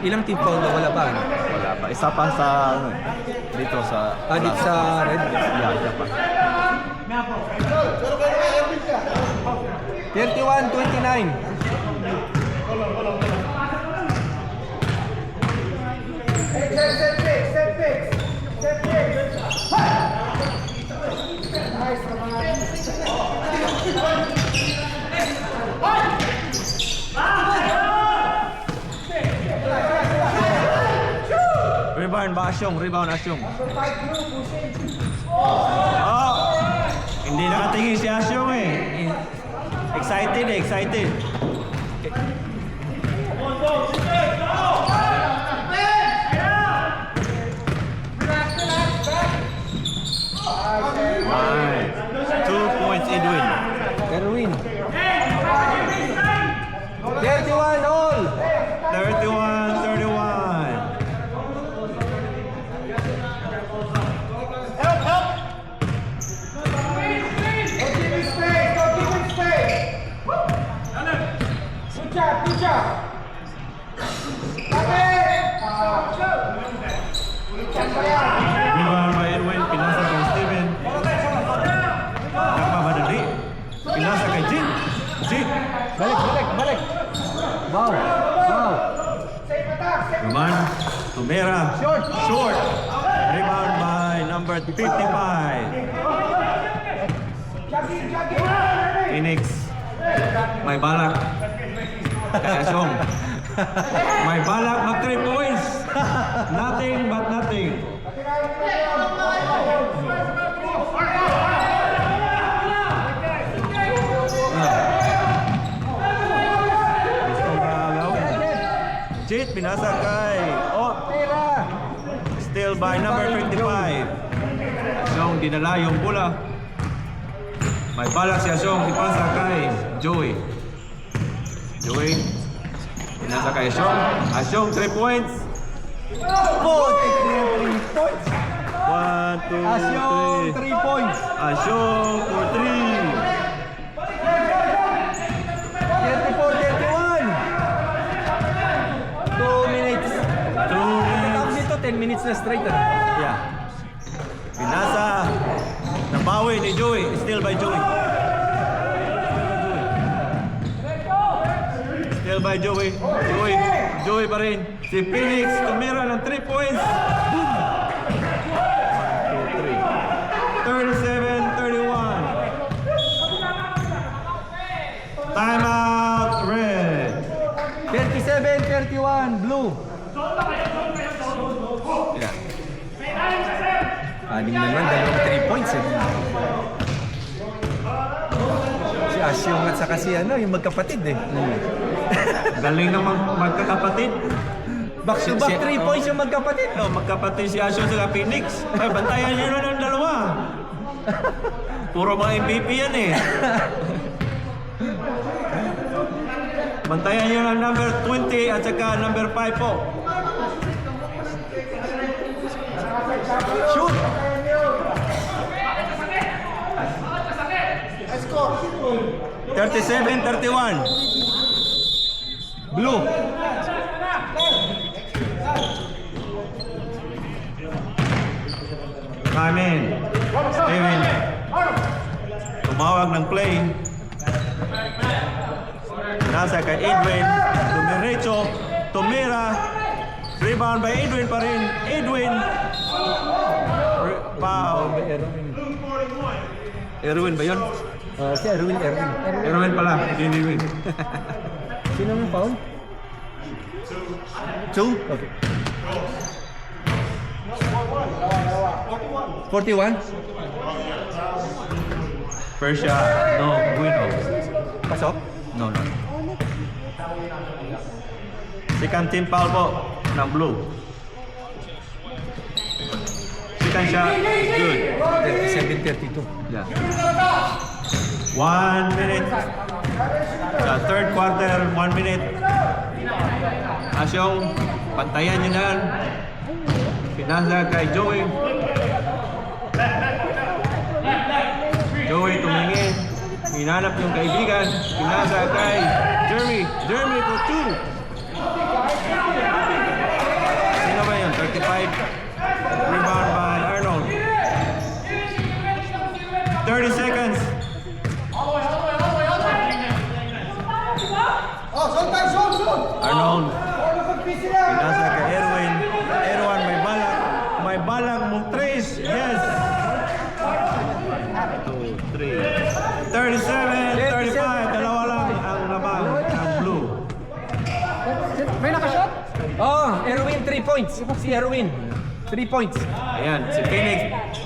Ilang team foul na wala pa? Ano? Wala pa. Isa pa sa ano, dito sa Dito sa red? Yeah, isa pa. 31-29. Rebound ba Asyong? Rebound Asyong. Oh! Hindi nakatingin si Asyong eh. Excited eh, excited. Nice. 2 points, Edwin. Erwin. 31 all. 31-31. Rebound by Edwin, pinasa kay Steven. Nagmamadali. Pinasa kay Jin. Jin. Balik. Wow. Rebound, Tumera. Short. Rebound by number 55. Phoenix. May balak. Kay Asyong. May balak mag 3 points. Nothing but nothing. Cheat, binasa kay still by number 55. Asyong dinala yung bola. May balak si Asyong ipasa kay Joey. Binasa kay Asyong. Asyong 3 points. 3 points. 1, 2, Asyong 3. 3 points. Asyong for 3. 34-31. 2 minutes. 2 minutes. Tapos ito 10 minutes na straight. Yeah. Pinasa. Nabawi ni Joey. Still by Joey. Still by Joey. Joey pa rin. Si Phoenix tumira ng 3 points. Boom! 1, 2, 3. 37-31. Timeout red. 37-31 blue. Yeah. Anim naman, dalawang 3 points eh. Si Asyong at saka si yung magkapatid eh. Galing naman magkakapatid. Back to back 3 points yung magkapatid. Oh, magkapatid si Asyon sa Phoenix. Ay, bantayan nyo na ng dalawa. Puro mga MVP yan eh. Bantayan nyo ng number 20 at saka number 5 po. Shoot! 37-31. Blue. Amen. Steven. Tumawag ng play. Nasa kay Edwin. Dumiretso. Tumira. Rebound by Edwin pa rin. Edwin. Foul. Erwin ba yun? Si Erwin. Erwin pala. Hindi Edwin. Sino yung foul? 2? Okay. 41? First shot. No. Bueno. Pasok? No. Second team foul po ng blue. Second shot. Good. 37-32. Yeah. 1 minute. Sa third quarter, 1 minute. Asyong, pantayan nyo na yan. Pinasa kay Joey. Joey tumingin. Hinanap yung kaibigan. Pinasa kay Jeremy. Jeremy for 2. 37-35. Dalawa lang ang labang ng blue. May nakashot? Oh, Erwin 3 points. Si Erwin 3 points. Ayan, si Phoenix